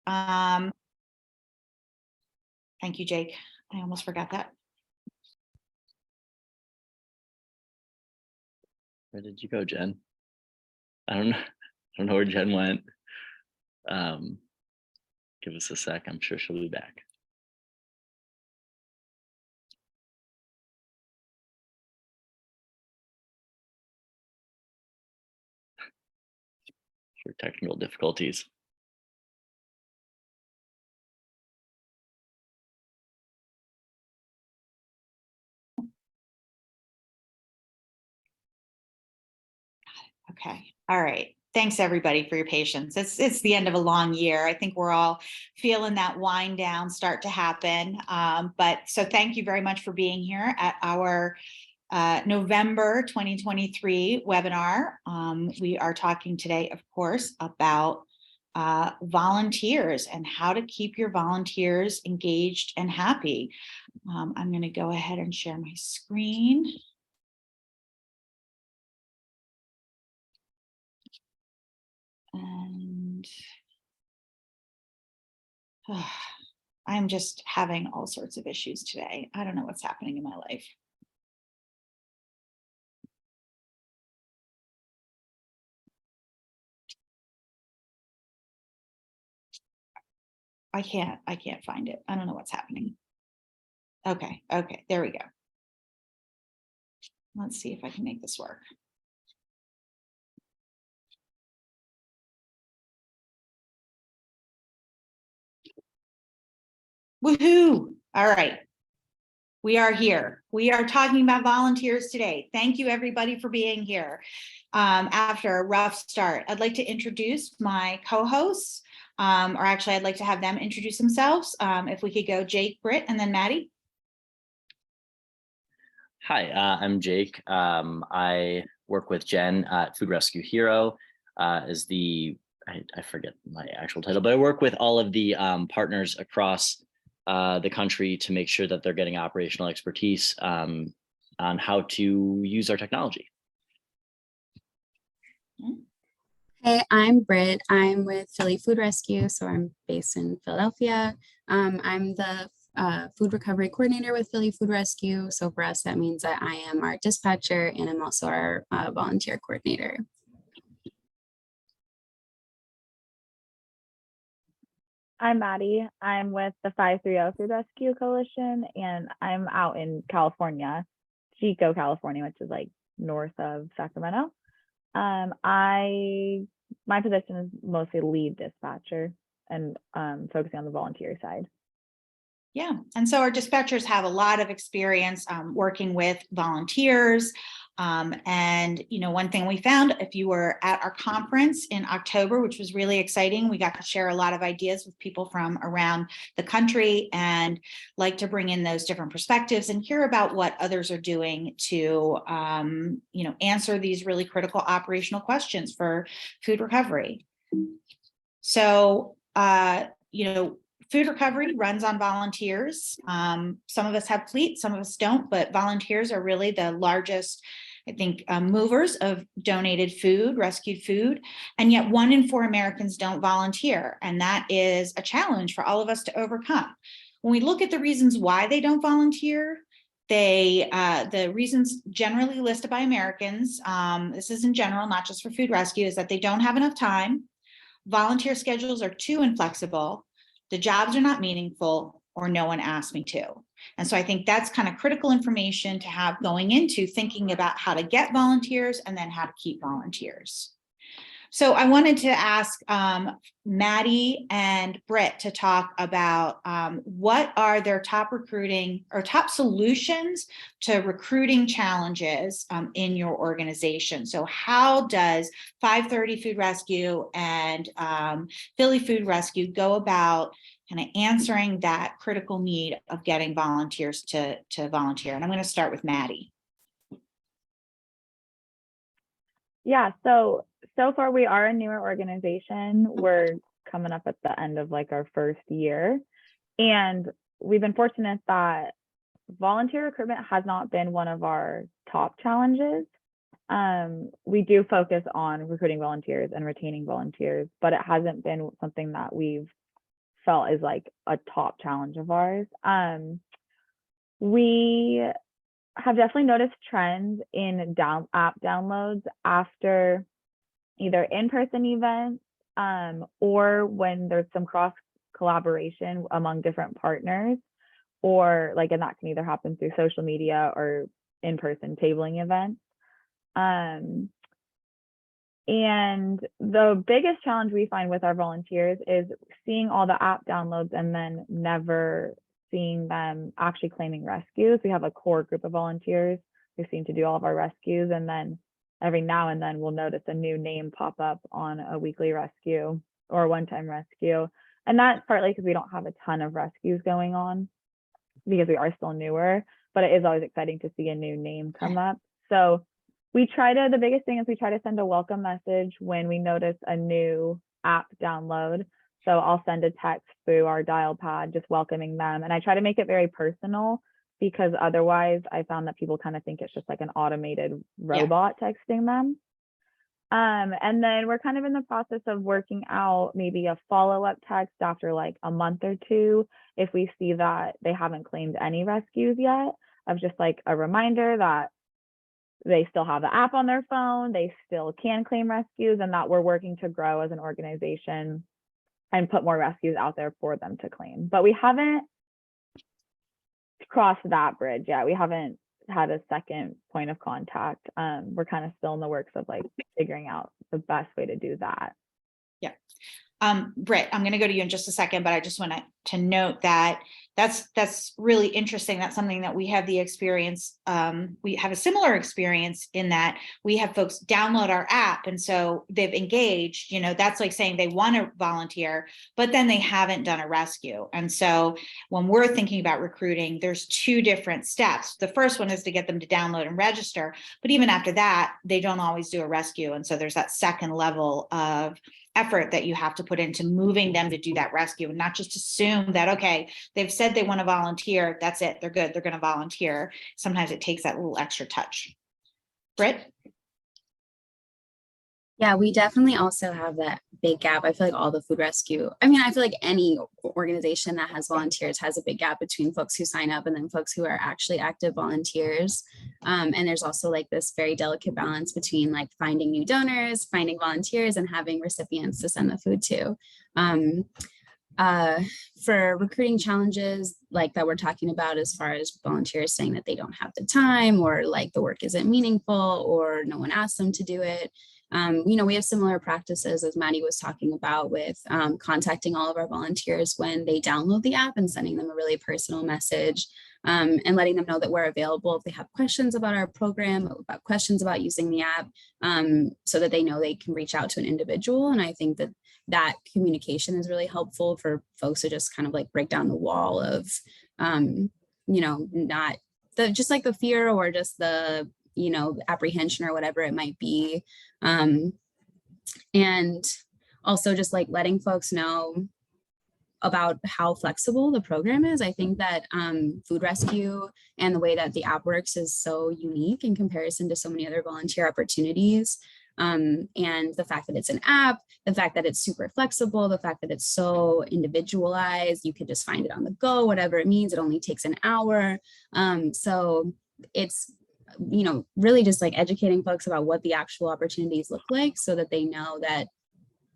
Thank you, Jake. I almost forgot that. Where did you go, Jen? I don't know. I don't know where Jen went. Give us a sec. I'm sure she'll be back. For technical difficulties. Okay. All right. Thanks everybody for your patience. It's the end of a long year. I think we're all feeling that wind down start to happen. But so thank you very much for being here at our November 2023 webinar. We are talking today, of course, about volunteers and how to keep your volunteers engaged and happy. I'm going to go ahead and share my screen. And I'm just having all sorts of issues today. I don't know what's happening in my life. I can't find it. I don't know what's happening. Okay, there we go. Let's see if I can make this work. Woohoo! All right. We are here. We are talking about volunteers today. Thank you everybody for being here. After a rough start, I'd like to introduce my co-hosts, or actually I'd like to have them introduce themselves. If we could go Jake, Britt, and then Maddie. Hi, I'm Jake. I work with Jen at Food Rescue Hero as the, I forget my actual title, but I work with all of the partners across the country to make sure that they're getting operational expertise on how to use our technology. Hey, I'm Britt. I'm with Philly Food Rescue, so I'm based in Philadelphia. I'm the food recovery coordinator with Philly Food Rescue. So for us, that means that I am our dispatcher and I'm also our volunteer coordinator. I'm Maddie. I'm with the 530 Food Rescue Coalition, and I'm out in California, Chico, California, which is like north of Sacramento. My position is mostly lead dispatcher and focusing on the volunteer side. Yeah, and so our dispatchers have a lot of experience working with volunteers. And, you know, one thing we found, if you were at our conference in October, which was really exciting, we got to share a lot of ideas with people from around the country and like to bring in those different perspectives and hear about what others are doing to, you know, answer these really critical operational questions for food recovery. So, you know, food recovery runs on volunteers. Some of us have fleets, some of us don't, but volunteers are really the largest, I think, movers of donated food, rescued food. And yet 1 in 4 Americans don't volunteer. And that is a challenge for all of us to overcome. When we look at the reasons why they don't volunteer, the reasons generally listed by Americans, this is in general, not just for food rescue, is that they don't have enough time. Volunteer schedules are too inflexible. The jobs are not meaningful, or no one asked me to. And so I think that's kind of critical information to have going into thinking about how to get volunteers and then how to keep volunteers. So I wanted to ask Maddie and Britt to talk about what are their top recruiting or top solutions to recruiting challenges in your organization. So how does 530 Food Rescue and Philly Food Rescue go about kind of answering that critical need of getting volunteers to volunteer? And I'm going to start with Maddie. Yeah, so far we are a newer organization. We're coming up at the end of like our first year, and we've been fortunate that volunteer recruitment has not been one of our top challenges. We do focus on recruiting volunteers and retaining volunteers, but it hasn't been something that we've felt is like a top challenge of ours. We have definitely noticed trends in app downloads after either in-person events or when there's some cross collaboration among different partners, or like, and that can either happen through social media or in-person tabling events. And the biggest challenge we find with our volunteers is seeing all the app downloads and then never seeing them actually claiming rescues. We have a core group of volunteers who seem to do all of our rescues, and then every now and then we'll notice a new name pop up on a weekly rescue or a one-time rescue. And that's partly because we don't have a ton of rescues going on because we are still newer, but it is always exciting to see a new name come up. So the biggest thing is we try to send a welcome message when we notice a new app download. So I'll send a text through our dial pad just welcoming them. And I try to make it very personal, because otherwise I found that people kind of think it's just like an automated robot texting them. And then we're kind of in the process of working out maybe a follow-up text after like a month or two, if we see that they haven't claimed any rescues yet, of just like a reminder that they still have the app on their phone, they still can claim rescues, and that we're working to grow as an organization and put more rescues out there for them to claim. But we haven't crossed that bridge yet. We haven't had a second point of contact. We're kind of still in the works of like figuring out the best way to do that. Yeah. Britt, I'm going to go to you in just a second, but I just want to note that that's really interesting. That's something that we have the experience. We have a similar experience in that we have folks download our app, and so they've engaged, that's like saying they want to volunteer, but then they haven't done a rescue. And so when we're thinking about recruiting, there's two different steps. The first one is to get them to download and register, but even after that, they don't always do a rescue. And so there's that second level of effort that you have to put into moving them to do that rescue, and not just assume that, okay, they've said they want to volunteer, that's it, they're good, they're going to volunteer. Sometimes it takes that little extra touch. Britt? Yeah, we definitely also have that big gap. I feel like all the food rescue, I feel like any organization that has volunteers has a big gap between folks who sign up and then folks who are actually active volunteers. And there's also like this very delicate balance between like finding new donors, finding volunteers, and having recipients to send the food to. For recruiting challenges like that we're talking about, as far as volunteers saying that they don't have the time, or like the work isn't meaningful, or no one asked them to do it. We have similar practices, as Maddie was talking about, with contacting all of our volunteers when they download the app and sending them a really personal message, and letting them know that we're available if they have questions about our program, about questions about using the app, so that they know they can reach out to an individual. And I think that communication is really helpful for folks to just kind of like break down the wall of, not just like the fear or just the apprehension or whatever it might be. And also just like letting folks know about how flexible the program is. I think that food rescue and the way that the app works is so unique in comparison to so many other volunteer opportunities. And the fact that it's an app, the fact that it's super flexible, the fact that it's so individualized, you could just find it on the go, whatever it means, it only takes an hour. So it's really just like educating folks about what the actual opportunities look like, so that they know that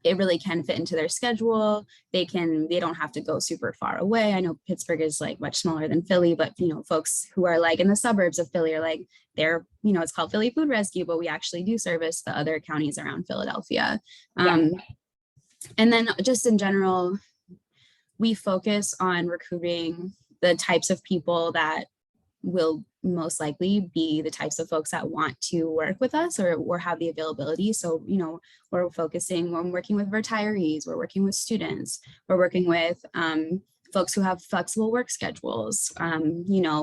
it really can fit into their schedule. They don't have to go super far away. I know Pittsburgh is like much smaller than Philly, but folks who are like in the suburbs of Philly are like, it's called Philly Food Rescue, but we actually do service the other counties around Philadelphia. And then just in general, we focus on recruiting the types of people that will most likely be the types of folks that want to work with us or have the availability. So, we're focusing on working with retirees, we're working with students, we're working with folks who have flexible work schedules,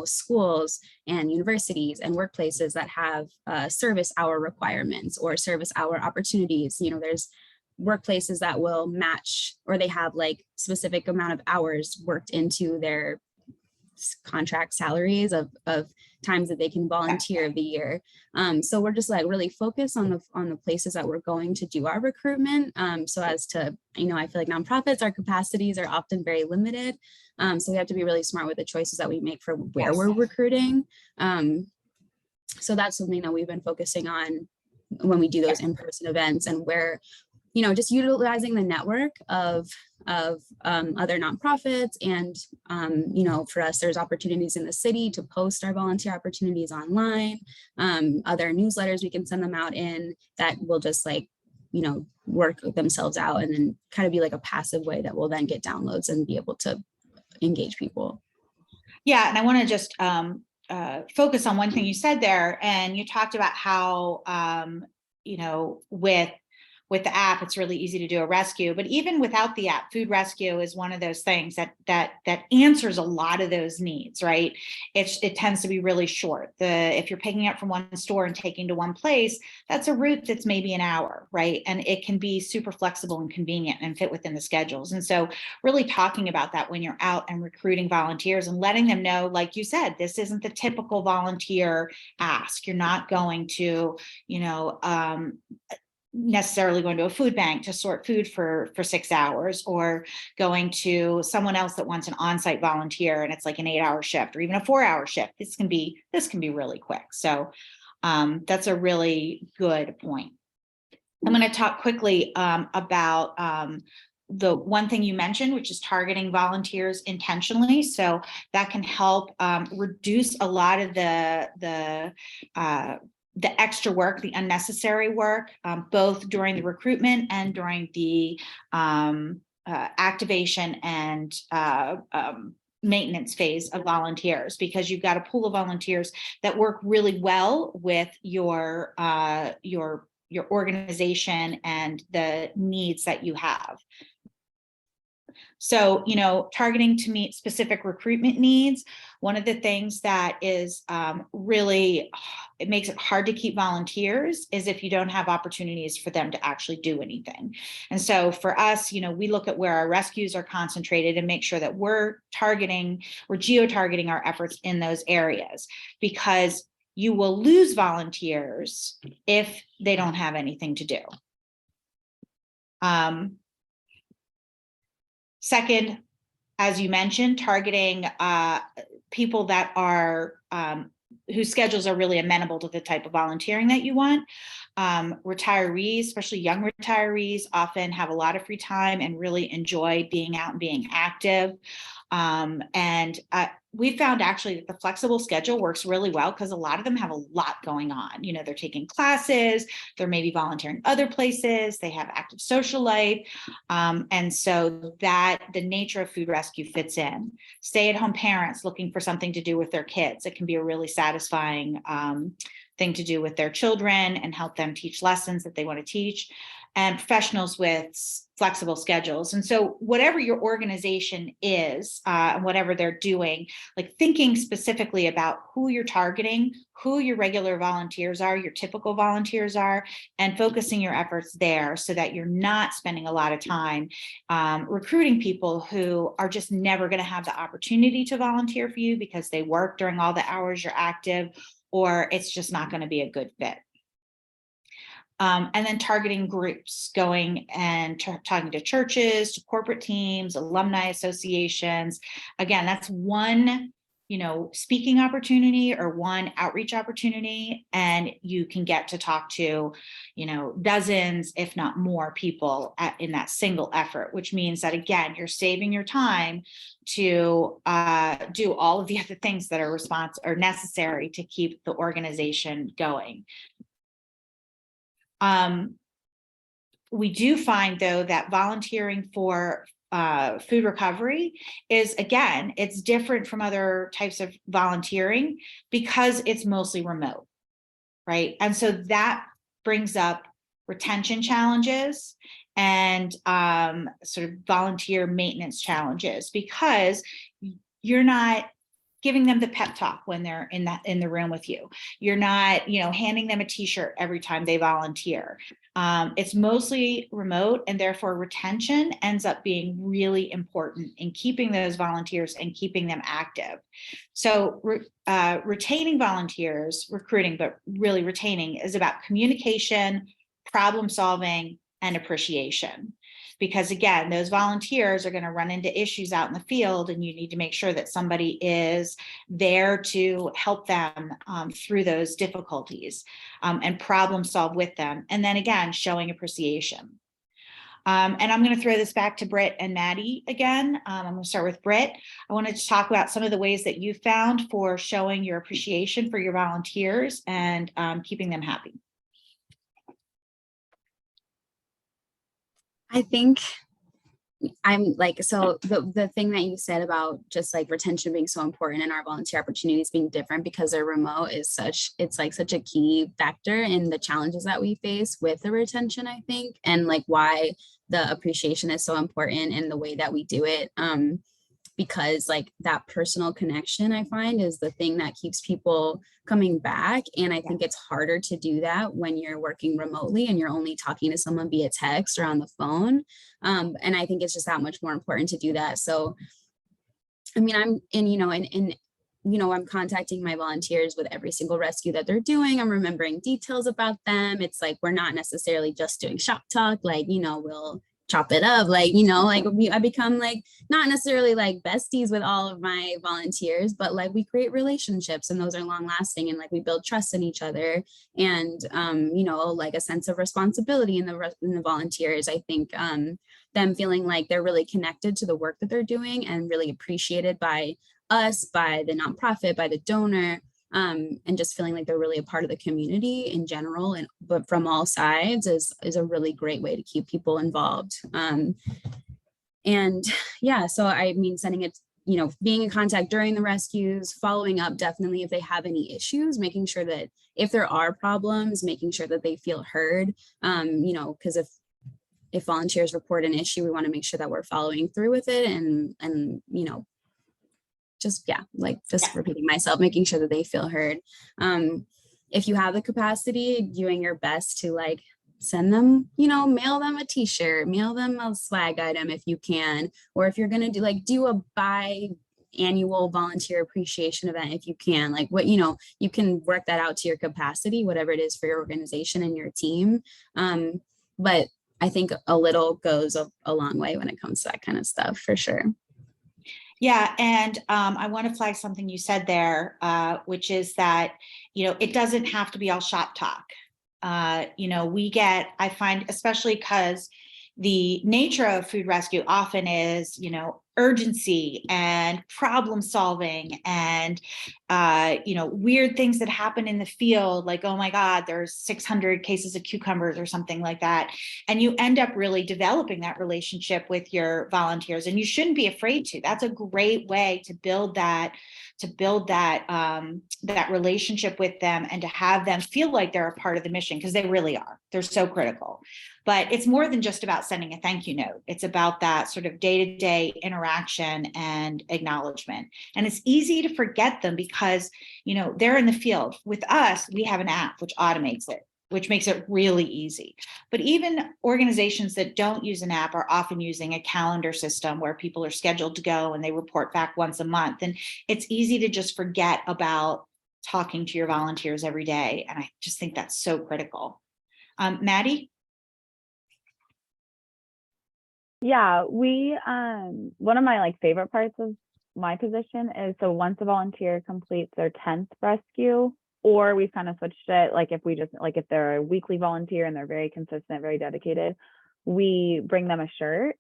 schools and universities and workplaces that have service hour requirements or service hour opportunities. There's workplaces that will match, or they have like specific amount of hours worked into their contract salaries of times that they can volunteer the year. So we're just like really focused on the places that we're going to do our recruitment. So as to, you know, I feel like nonprofits, our capacities are often very limited. So we have to be really smart with the choices that we make for where we're recruiting. So that's something that we've been focusing on when we do those in-person events, and where, you know, just utilizing the network of other nonprofits. And, you know, for us, there's opportunities in the city to post our volunteer opportunities online, other newsletters we can send them out in that will just like, you know, work themselves out, and then kind of be like a passive way that will then get downloads and be able to engage people. Yeah, and I want to just focus on one thing you said there, and you talked about how you know, with the app, it's really easy to do a rescue, but even without the app, food rescue is one of those things that answers a lot of those needs, right? It tends to be really short. If you're picking up from one store and taking to one place, that's a route that's maybe an hour, right? And it can be super flexible and convenient and fit within the schedules. And so really talking about that when you're out and recruiting volunteers and letting them know, like you said, this isn't the typical volunteer ask. You're not going to, you know, necessarily going to a food bank to sort food for 6 hours, or going to someone else that wants an on-site volunteer and it's like an 8-hour shift or even a 4-hour shift. This can be really quick. So that's a really good point. I'm going to talk quickly about the one thing you mentioned, which is targeting volunteers intentionally. So that can help reduce a lot of the extra work, the unnecessary work, both during the recruitment and during the activation and maintenance phase of volunteers, because you've got a pool of volunteers that work really well with your organization and the needs that you have. So, you know, targeting to meet specific recruitment needs. One of the things that is really, it makes it hard to keep volunteers is if you don't have opportunities for them to actually do anything. And for us, you know, we look at where our rescues are concentrated and make sure that we're geo-targeting our efforts in those areas, because you will lose volunteers if they don't have anything to do. Second, as you mentioned, targeting people that are whose schedules are really amenable to the type of volunteering that you want. Retirees, especially young retirees, often have a lot of free time and really enjoy being out and being active. We found actually that the flexible schedule works really well because a lot of them have a lot going on. You know, they're taking classes, they're maybe volunteering other places, they have active social life. And so that the nature of food rescue fits in. Stay-at-home parents looking for something to do with their kids. It can be a really satisfying thing to do with their children and help them teach lessons that they want to teach. And professionals with flexible schedules. And so whatever your organization is, whatever they're doing, like thinking specifically about who you're targeting, who your regular volunteers are, your typical volunteers are, and focusing your efforts there so that you're not spending a lot of time recruiting people who are just never going to have the opportunity to volunteer for you because they work during all the hours you're active, or it's just not going to be a good fit. And then targeting groups, going and talking to churches, to corporate teams, alumni associations. Again, that's one, you know, speaking opportunity or one outreach opportunity, and you can get to talk to, you know, dozens, if not more people in that single effort, which means that, again, you're saving your time to do all of the other things that are necessary to keep the organization going. We do find, though, that volunteering for food recovery is, again, it's different from other types of volunteering because it's mostly remote, right? And so that brings up retention challenges and sort of volunteer maintenance challenges, because you're not giving them the pep talk when they're in the room with you. You're not, you know, handing them a t-shirt every time they volunteer. It's mostly remote, and therefore retention ends up being really important in keeping those volunteers and keeping them active. So retaining volunteers, recruiting, but really retaining, is about communication, problem solving, and appreciation. Because again, those volunteers are going to run into issues out in the field, and you need to make sure that somebody is there to help them through those difficulties and problem solve with them. And then again, showing appreciation. And I'm going to throw this back to Britt and Maddie again. I'm going to start with Britt. I wanted to talk about some of the ways that you found for showing your appreciation for your volunteers and keeping them happy. I think I'm like, so the thing that you said about just like retention being so important and our volunteer opportunities being different because they're remote is it's like such a key factor in the challenges that we face with the retention, I think, and like why the appreciation is so important in the way that we do it. Because like that personal connection, I find, is the thing that keeps people coming back. And I think it's harder to do that when you're working remotely and you're only talking to someone via text or on the phone. And I think it's just that much more important to do that. So, I mean, I'm contacting my volunteers with every single rescue that they're doing. I'm remembering details about them. It's like, we're not necessarily just doing shop talk, like, we'll chop it up, like, I become like not necessarily like besties with all of my volunteers, but like we create relationships, and those are long lasting, and like we build trust in each other, and like a sense of responsibility in the volunteers. I think them feeling like they're really connected to the work that they're doing and really appreciated by us, by the nonprofit, by the donor, and just feeling like they're really a part of the community in general, but from all sides is a really great way to keep people involved. And yeah, so I mean, sending it, being in contact during the rescues, following up definitely if they have any issues, making sure that if there are problems, making sure that they feel heard, because if volunteers report an issue, we want to make sure that we're following through with it, and just repeating myself, making sure that they feel heard. If you have the capacity, doing your best to like send them, mail them a t-shirt, mail them a swag item if you can, or if you're going to do a biannual volunteer appreciation event, if you can, like what, you can work that out to your capacity, whatever it is for your organization and your team. But I think a little goes a long way when it comes to that kind of stuff, for sure. Yeah, and I want to flag something you said there, which is that, it doesn't have to be all shop talk. I find, especially because the nature of food rescue often is, urgency and problem solving and, weird things that happen in the field, like, oh my God, there's 600 cases of cucumbers or something like that. And you end up really developing that relationship with your volunteers, and you shouldn't be afraid to. That's a great way to build that that relationship with them, and to have them feel like they're a part of the mission, because they really are. They're so critical. But it's more than just about sending a thank you note. It's about that sort of day-to-day interaction and acknowledgement. And it's easy to forget them because, they're in the field. With us, we have an app which automates it, which makes it really easy. But even organizations that don't use an app are often using a calendar system where people are scheduled to go and they report back once a month. And it's easy to just forget about talking to your volunteers every day. And I just think that's so critical. Maddie? Yeah, we one of my favorite parts of my position is, so once a volunteer completes their 10th rescue, or we've kind of switched it, if they're a weekly volunteer and they're very consistent, very dedicated, we bring them a shirt.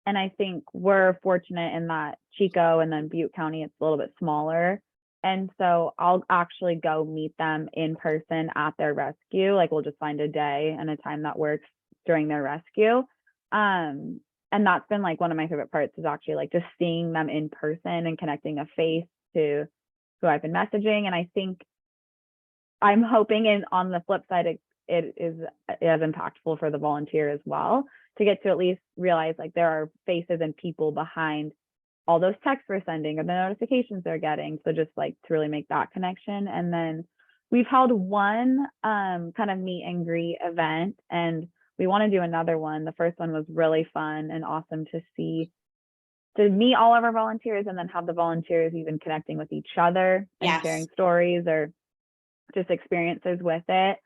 And I think we're fortunate in that Chico and then Butte County, it's a little bit smaller. And so I'll actually go meet them in person at their rescue. Like, we'll just find a day and a time that works during their rescue. And that's been one of my favorite parts, is actually just seeing them in person and connecting a face to who I've been messaging. And I think I'm hoping, and on the flip side, it is as impactful for the volunteer as well, to get to at least realize there are faces and people behind all those texts we're sending or the notifications they're getting. So just to really make that connection. And then we've held one kind of meet and greet event, and we want to do another one. The first one was really fun and awesome to see, to meet all of our volunteers, and then have the volunteers even connecting with each other and Yes. sharing stories or just experiences with it.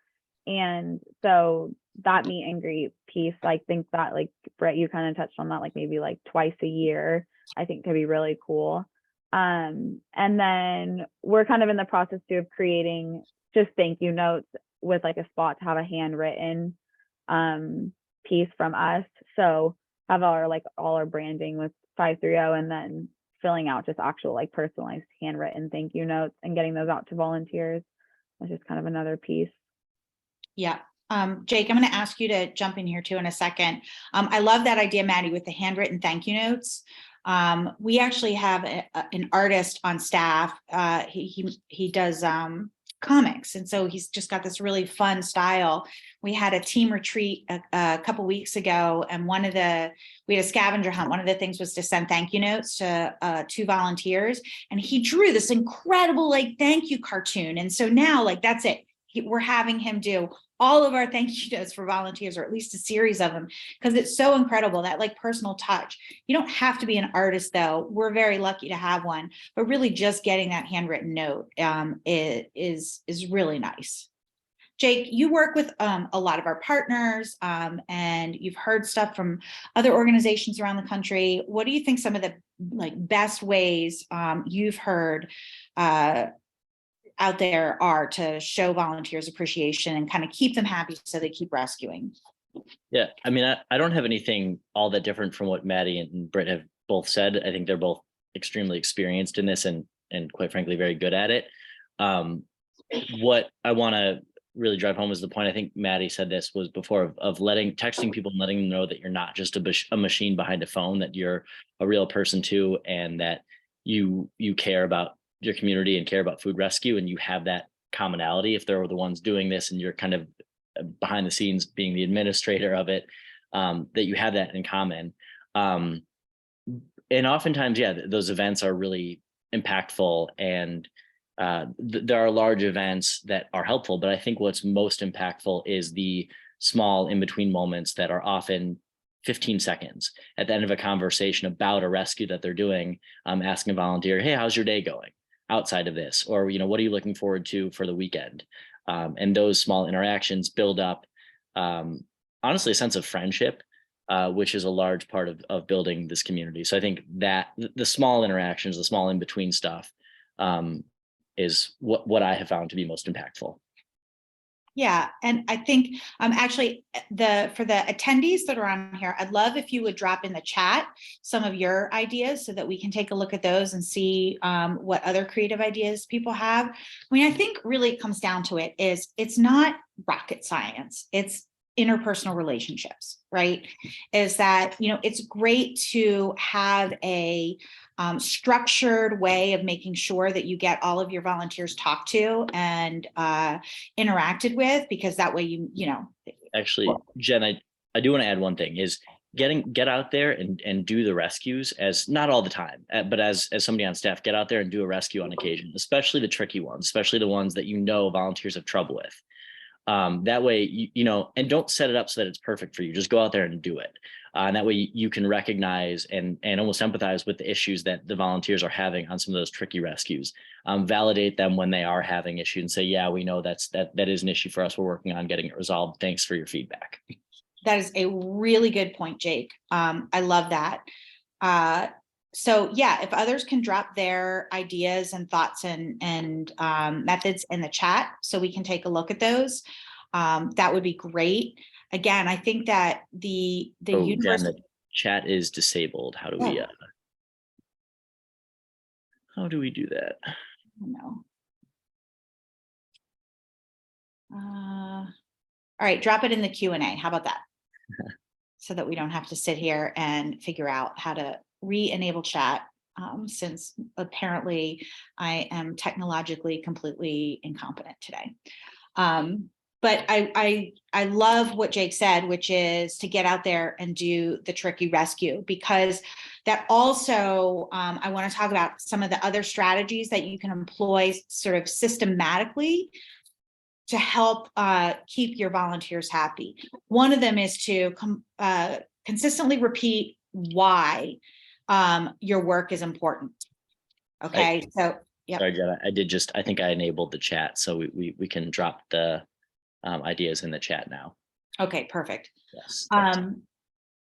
And so that meet and greet piece, I think that, like Brett, you kind of touched on that, like maybe like twice a year, I think could be really cool. And then we're kind of in the process too of creating just thank you notes with like a spot to have a handwritten piece from us. So have our like all our branding with 530, and then filling out just actual like personalized handwritten thank you notes and getting those out to volunteers, which is kind of another piece. Yeah. Jake, I'm going to ask you to jump in here too in a second. I love that idea, Maddie, with the handwritten thank you notes. We actually have an artist on staff. He does comics, and so he's just got this really fun style. We had a team retreat a couple weeks ago, and we had a scavenger hunt. One of the things was to send thank you notes to 2 volunteers, and he drew this incredible like thank you cartoon. And so now, like, that's it. We're having him do all of our thank you notes for volunteers, or at least a series of them, because it's so incredible, that like personal touch. You don't have to be an artist though. We're very lucky to have one, but really just getting that handwritten note is really nice. Jake, you work with a lot of our partners, and you've heard stuff from other organizations around the country. What do you think some of the like best ways you've heard out there are to show volunteers appreciation and kind of keep them happy so they keep rescuing? Yeah, I mean, I don't have anything all that different from what Maddie and Britt have both said. I think they're both extremely experienced in this and quite frankly, very good at it. What I want to really drive home is the point, I think Maddie said this was before, of texting people and letting them know that you're not just a machine behind a phone, that you're a real person too, and that you care about your community and care about food rescue, and you have that commonality. If they're the ones doing this and you're kind of behind the scenes being the administrator of it, that you have that in common. And oftentimes, yeah, those events are really impactful, and there are large events that are helpful, but I think what's most impactful is the small in-between moments that are often 15 seconds at the end of a conversation about a rescue that they're doing, asking a volunteer, hey, how's your day going outside of this? Or, what are you looking forward to for the weekend? And those small interactions build up, honestly, a sense of friendship, which is a large part of building this community. So I think that the small interactions, the small in-between stuff, is what I have found to be most impactful. Yeah, and I think actually for the attendees that are on here, I'd love if you would drop in the chat some of your ideas so that we can take a look at those and see what other creative ideas people have. I mean, I think really it comes down to it's not rocket science. It's interpersonal relationships, right? Is that, it's great to have a structured way of making sure that you get all of your volunteers talked to and interacted with, because that way Actually, Jen, I do want to add one thing, is get out there and do the rescues, as not all the time, but as somebody on staff, get out there and do a rescue on occasion, especially the tricky ones, especially the ones that volunteers have trouble with. That way, and don't set it up so that it's perfect for you. Just go out there and do it. And that way you can recognize and almost empathize with the issues that the volunteers are having on some of those tricky rescues. Validate them when they are having issues and say, yeah, we know that is an issue for us. We're working on getting it resolved. Thanks for your feedback. That is a really good point, Jake. I love that. So yeah, if others can drop their ideas and thoughts and methods in the chat so we can take a look at those, that would be great. Again, I think that the Jen, the chat is disabled. How do we how do we do that? No. All right, drop it in the Q&A. How about that? So that we don't have to sit here and figure out how to re-enable chat, since apparently I am technologically completely incompetent today. But I love what Jake said, which is to get out there and do the tricky rescue, because that also, I want to talk about some of the other strategies that you can employ sort of systematically to help keep your volunteers happy. One of them is to consistently repeat why your work is important. Okay, so yeah. Sorry, Jenna, I think I enabled the chat, so we can drop the ideas in the chat now. Okay, perfect. Yes.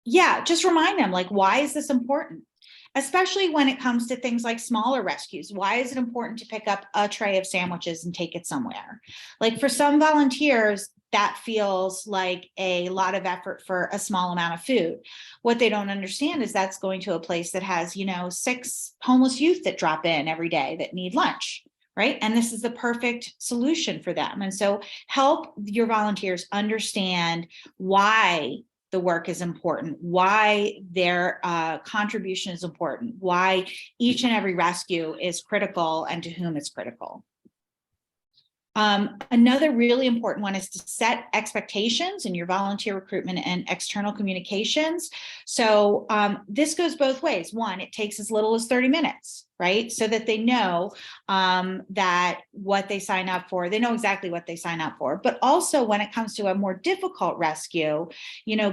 Yeah, just remind them, like, why is this important? Especially when it comes to things like smaller rescues. Why is it important to pick up a tray of sandwiches and take it somewhere? Like, for some volunteers, that feels like a lot of effort for a small amount of food. What they don't understand is that's going to a place that has, 6 homeless youth that drop in every day that need lunch, right? And this is the perfect solution for them. And so help your volunteers understand why the work is important, why their contribution is important, why each and every rescue is critical, and to whom it's critical. Another really important one is to set expectations in your volunteer recruitment and external communications. So this goes both ways. One, it takes as little as 30 minutes, right? So that they know that what they sign up for, they know exactly what they sign up for. But also when it comes to a more difficult rescue,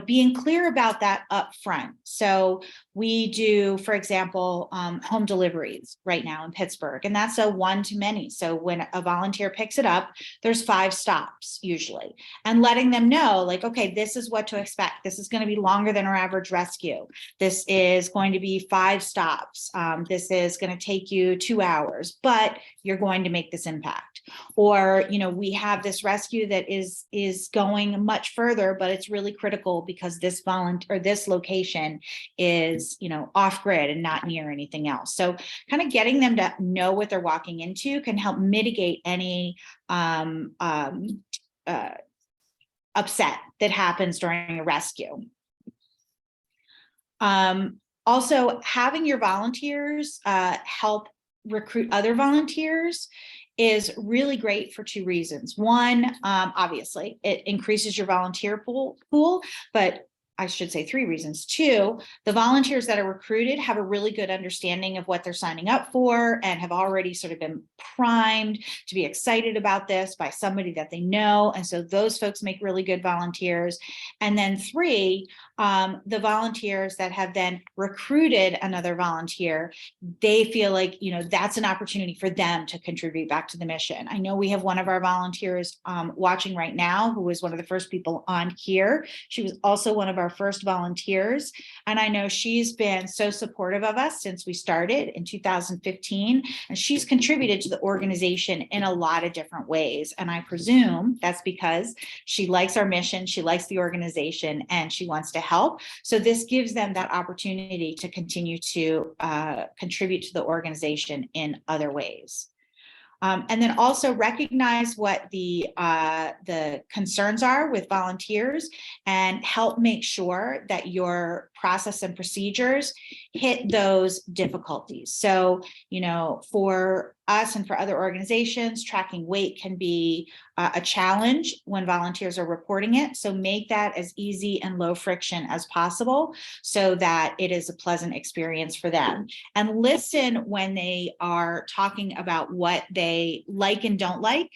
being clear about that up front. So we do, for example, home deliveries right now in Pittsburgh, and that's a one-to-many. So when a volunteer picks it up, there's 5 stops usually, and letting them know, like, okay, this is what to expect. This is going to be longer than our average rescue. This is going to be 5 stops. This is going to take you 2 hours, but you're going to make this impact. Or, we have this rescue that is going much further, but it's really critical because this location is, off grid and not near anything else. So kind of getting them to know what they're walking into can help mitigate any upset that happens during a rescue. Also, having your volunteers help recruit other volunteers is really great for 2 reasons. One, obviously, it increases your volunteer pool, but I should say 3 reasons. 2, the volunteers that are recruited have a really good understanding of what they're signing up for and have already sort of been primed to be excited about this by somebody that they know. And so those folks make really good volunteers. And then 3, the volunteers that have then recruited another volunteer, they feel like, that's an opportunity for them to contribute back to the mission. I know we have one of our volunteers watching right now who was one of the first people on here. She was also one of our first volunteers. And I know she's been so supportive of us since we started in 2015. And she's contributed to the organization in a lot of different ways. And I presume that's because she likes our mission, she likes the organization, and she wants to help. So this gives them that opportunity to continue to contribute to the organization in other ways. And then also recognize what the concerns are with volunteers and help make sure that your process and procedures hit those difficulties. So, for us and for other organizations, tracking weight can be a challenge when volunteers are reporting it. So make that as easy and low friction as possible so that it is a pleasant experience for them. And listen when they are talking about what they like and don't like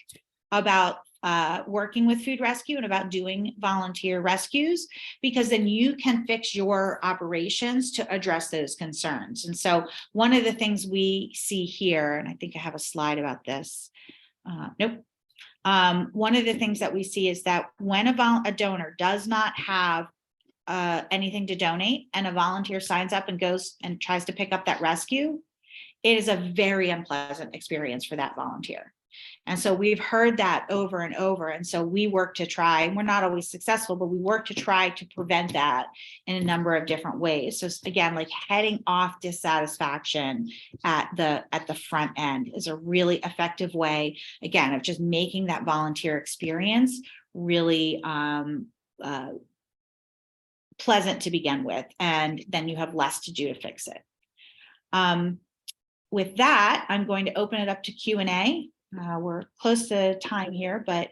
about working with food rescue and about doing volunteer rescues, because then you can fix your operations to address those concerns. And so one of the things we see here, and I think I have a slide about this. Nope. One of the things that we see is that when a donor does not have anything to donate and a volunteer signs up and goes and tries to pick up that rescue, it is a very unpleasant experience for that volunteer. And so we've heard that over and over. And so we work to try, and we're not always successful, but we work to try to prevent that in a number of different ways. So again, like heading off dissatisfaction at the front end is a really effective way, again, of just making that volunteer experience really pleasant to begin with. And then you have less to do to fix it. With that, I'm going to open it up to Q&A. We're close to time here, but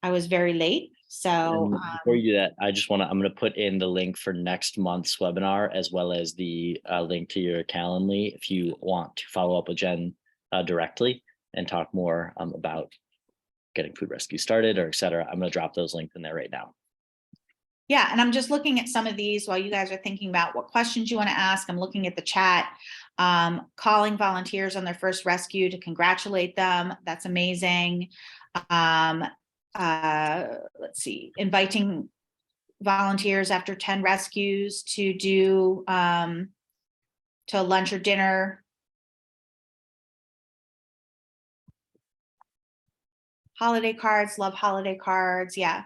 I was very late. So before you do that, I'm going to put in the link for next month's webinar, as well as the link to your Calendly, if you want to follow up with Jen directly and talk more about getting food rescue started or et cetera, I'm going to drop those links in there right now. Yeah, and I'm just looking at some of these while you guys are thinking about what questions you want to ask. I'm looking at the chat, calling volunteers on their first rescue to congratulate them. That's amazing. Let's see, inviting volunteers after 10 rescues to do to lunch or dinner. Holiday cards, love holiday cards. Yeah.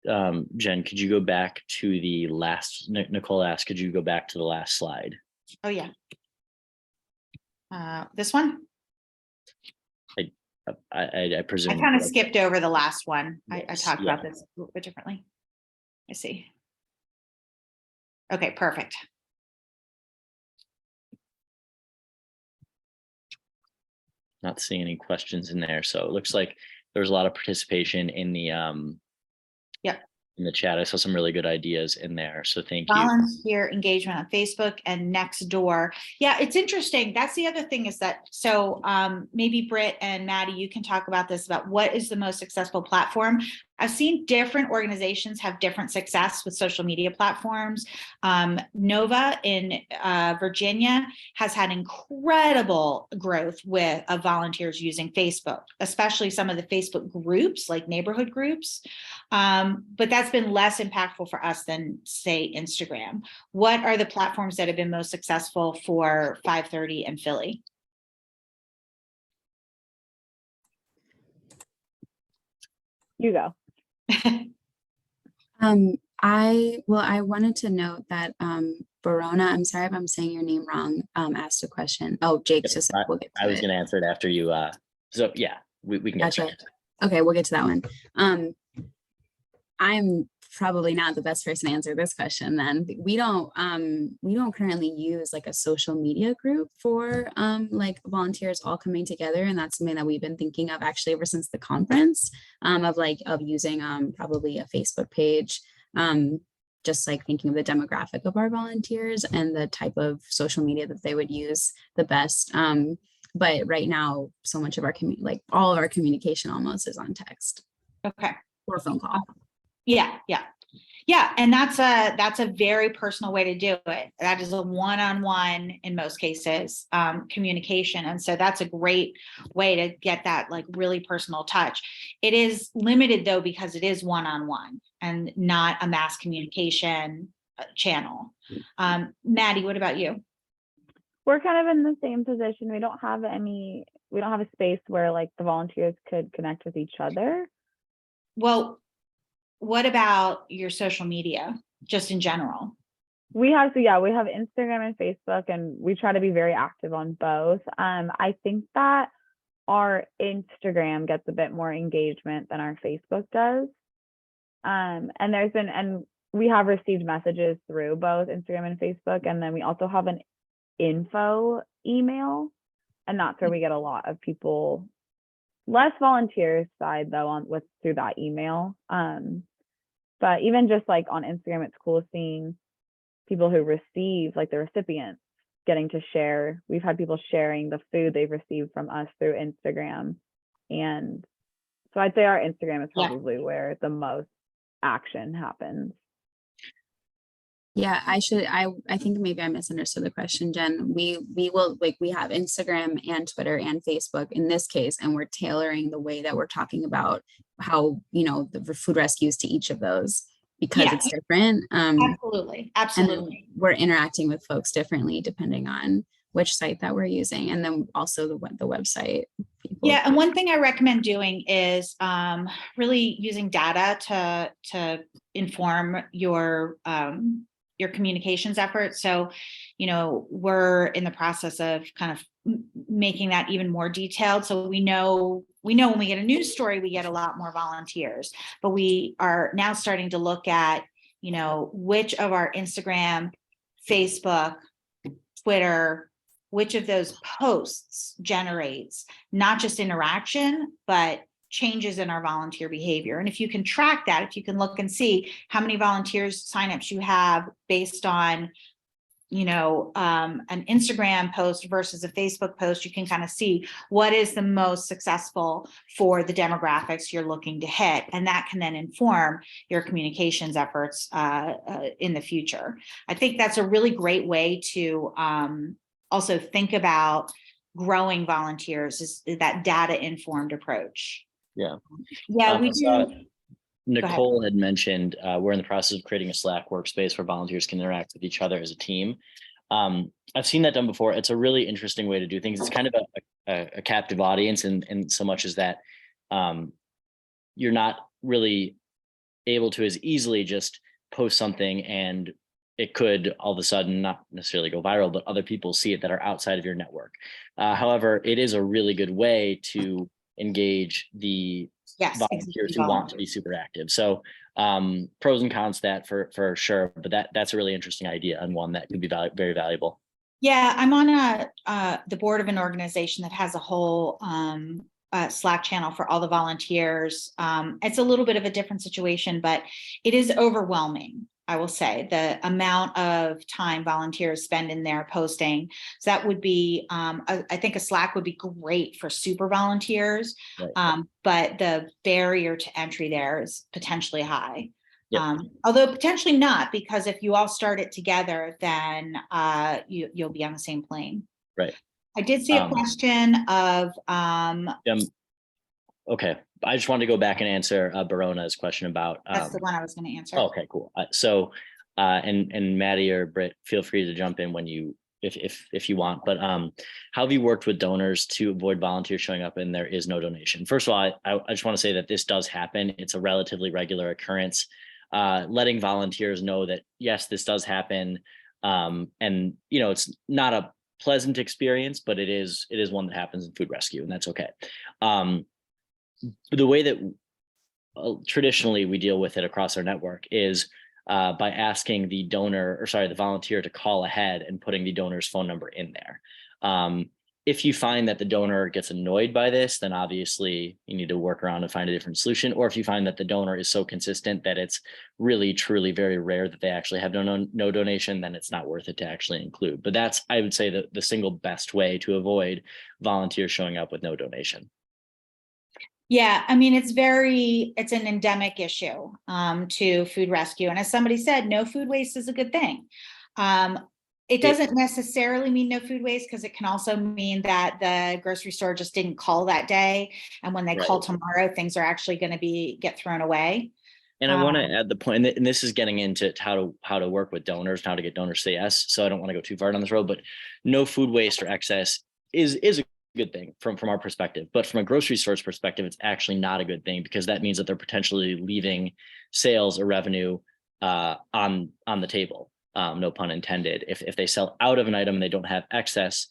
Jen, could you go back to the last, Nicole asked, could you go back to the last slide? Oh, yeah. This one? I presume. I kind of skipped over the last one. I Yes, talked yeah. about this a little bit differently. I see. Okay, perfect. Not seeing any questions in there. So it looks like there was a lot of participation in the Yep. in the chat. I saw some really good ideas in there. So thank you. Volunteer engagement on Facebook and Nextdoor. Yeah, it's interesting. That's the other thing is that, so maybe Britt and Maddie, you can talk about this, about what is the most successful platform. I've seen different organizations have different success with social media platforms. Nova in Virginia has had incredible growth with volunteers using Facebook, especially some of the Facebook groups like neighborhood groups. But that's been less impactful for us than, say, Instagram. What are the platforms that have been most successful for 530 and Philly? You go. I wanted to note that Verona, I'm sorry if I'm saying your name wrong, asked a question. Oh, Jake just said we'll get to I was it. going to answer it after you. So yeah, we can get to Gotcha. it. Okay, we'll get to that one. I'm probably not the best person to answer this question then. We don't currently use like a social media group for like volunteers all coming together. And that's something that we've been thinking of actually ever since the conference, of using probably a Facebook page, just like thinking of the demographic of our volunteers and the type of social media that they would use the best. But right now, so much of our all of our communication almost is on text. Okay. Or phone call. Yeah, and that's a very personal way to do it. That is a one-on-one in most cases communication, and so that's a great way to get that like really personal touch. It is limited though because it is one-on-one and not a mass communication channel. Maddie, what about you? We're kind of in the same position. We don't have a space where like the volunteers could connect with each other. Well, what about your social media, just in general? We have Instagram and Facebook, and we try to be very active on both. I think that our Instagram gets a bit more engagement than our Facebook does. And we have received messages through both Instagram and Facebook. And then we also have an info email, and that's where we get a lot of people. Less volunteers side though through that email. But even just like on Instagram, it's cool seeing people who receive, like the recipients, getting to share. We've had people sharing the food they've received from us through Instagram. And so I'd say our Instagram is probably where the most action happens. Yeah, I think maybe I misunderstood the question, Jen. We have Instagram and Twitter and Facebook in this case, and we're tailoring the way that we're talking about how, the food rescues to each of those because it's different. Absolutely. And we're interacting with folks differently depending on which site that we're using, and then also the website. Yeah, and one thing I recommend doing is really using data to inform your communications efforts. So, we're in the process of kind of making that even more detailed. So we know when we get a news story, we get a lot more volunteers, but we are now starting to look at, which of our Instagram, Facebook, Twitter, which of those posts generates not just interaction, but changes in our volunteer behavior. And if you can track that, if you can look and see how many volunteers signups you have based on an Instagram post versus a Facebook post, you can kind of see what is the most successful for the demographics you're looking to hit. And that can then inform your communications efforts in the future. I think that's a really great way to also think about growing volunteers, is that data informed approach. Yeah. Yeah, we do. Nicole had mentioned we're in the process of creating a Slack workspace where volunteers can interact with each other as a team. I've seen that done before. It's a really interesting way to do things. It's kind of a captive audience, and so much as that you're not really able to as easily just post something and it could all of a sudden not necessarily go viral, but other people see it that are outside of your network. However, it is a really good way to engage the volunteers who want to be super active. So pros and cons to that for sure, but that's a really interesting idea and one that could be very valuable. Yeah, I'm on the board of an organization that has a whole Slack channel for all the volunteers. It's a little bit of a different situation, but it is overwhelming. I will say the amount of time volunteers spend in there posting. So that would be, I think a Slack would be great for super volunteers, right. But the barrier to entry there is potentially high. Yep. Although potentially not, because if you all start it together, then you'll be on the same plane. Right. I did see a question of. Okay. I just wanted to go back and answer Barona's question about. That's the one I was going to answer. Okay, cool. And Maddie or Britt, feel free to jump in when if you want. But how have you worked with donors to avoid volunteers showing up and there is no donation? First of all, I just want to say that this does happen. It's a relatively regular occurrence. Letting volunteers know that yes, this does happen, and it's not a pleasant experience, but it is one that happens in food rescue, and that's okay. The way that traditionally we deal with it across our network is by asking the volunteer to call ahead and putting the donor's phone number in there. If you find that the donor gets annoyed by this, then obviously you need to work around and find a different solution. Or if you find that the donor is so consistent that it's really, truly very rare that they actually have no donation, then it's not worth it to actually include. But that's, I would say, the single best way to avoid volunteers showing up with no donation. Yeah, I mean, it's an endemic issue to food rescue. And as somebody said, no food waste is a good thing. It doesn't necessarily mean no food waste, because it can also mean that the grocery store just didn't call that day. And when they call tomorrow, things are actually going to get thrown away. And I want to add the point, and this is getting into how to work with donors, how to get donors to say yes. So I don't want to go too far down this road, but no food waste or excess is a good thing from our perspective. But from a grocery store's perspective, it's actually not a good thing, because that means that they're potentially leaving sales or revenue on the table. No pun intended. If they sell out of an item and they don't have excess,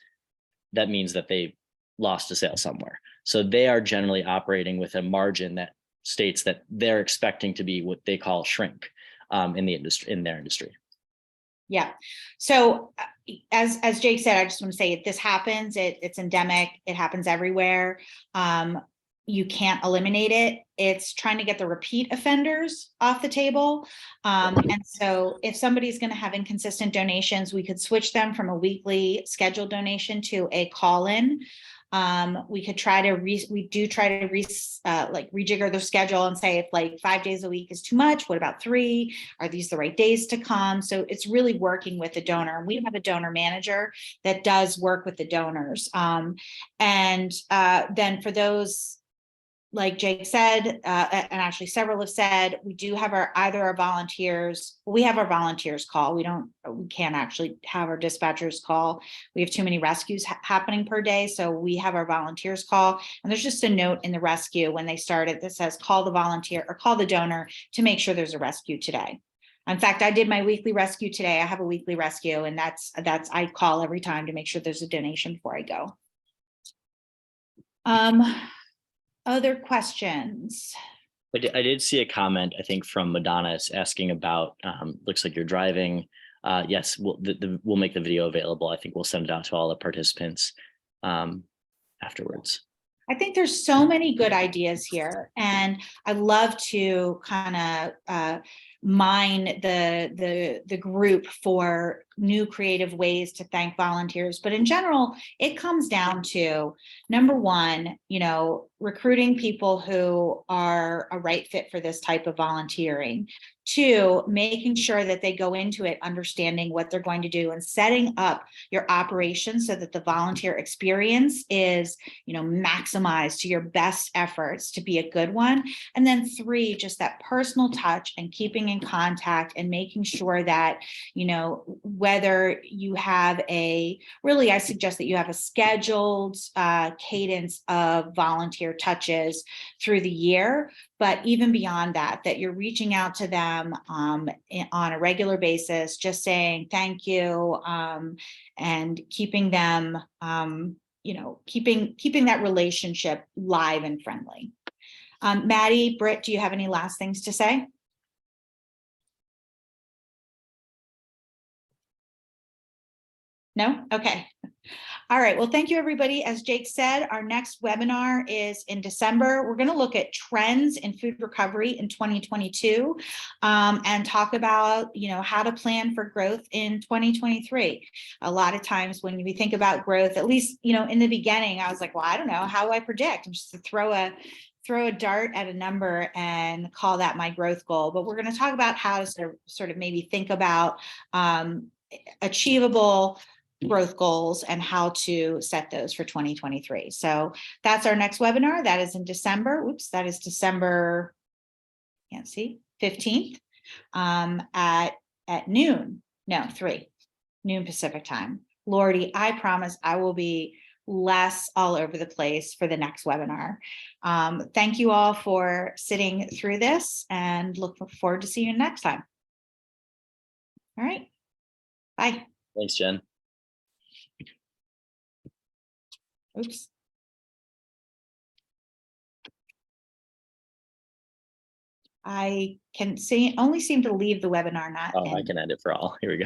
that means that they lost a sale somewhere. So they are generally operating with a margin that states that they're expecting to be what they call shrink in their industry. Yeah. So as Jake said, I just want to say, if this happens, it's endemic. It happens everywhere. You can't eliminate it. It's trying to get the repeat offenders off the table. And so if somebody's going to have inconsistent donations, we could switch them from a weekly scheduled donation to a call-in. We could try to rejigger their schedule and say, if like 5 days a week is too much, what about 3? Are these the right days to come? So it's really working with the donor. We have a donor manager that does work with the donors. Then for those, like Jake said, and actually several have said, we do have our volunteers call. We can't actually have our dispatchers call. We have too many rescues happening per day. So we have our volunteers call, and there's just a note in the rescue when they start it that says, call the volunteer or call the donor to make sure there's a rescue today. In fact, I did my weekly rescue today. I have a weekly rescue, and that's I call every time to make sure there's a donation before I go. Other questions? I did see a comment, I think, from Madonna asking about, looks like you're driving. Yes, we'll make the video available. I think we'll send it out to all the participants afterwards. I think there's so many good ideas here, and I love to kind of mine the group for new creative ways to thank volunteers. But in general, it comes down to, number one, recruiting people who are a right fit for this type of volunteering. Two, making sure that they go into it understanding what they're going to do and setting up your operations so that the volunteer experience is, maximized to your best efforts to be a good one. And then three, just that personal touch and keeping in contact and making sure that, whether you have I suggest that you have a scheduled cadence of volunteer touches through the year. But even beyond that, that you're reaching out to them on a regular basis, just saying thank you, and keeping them, keeping that relationship live and friendly. Maddie, Britt, do you have any last things to say? No? Okay. All right. Well, thank you, everybody. As Jake said, our next webinar is in December. We're going to look at trends in food recovery in 2022 and talk about, how to plan for growth in 2023. A lot of times when we think about growth, at least, in the beginning, I was like, well, I don't know. How do I predict? I'm just to throw a dart at a number and call that my growth goal. But we're going to talk about how to sort of maybe think about achievable growth goals and how to set those for 2023. So that's our next webinar. That is in December. Oops, that is December, can't see, 15th at noon. No, 3 noon Pacific time. Lordy, I promise I will be less all over the place for the next webinar. Thank you all for sitting through this and look forward to seeing you next time. All right. Bye. Thanks, Jen. Oops. I can only seem to leave the webinar, not Oh, I can end it for all. Here we go.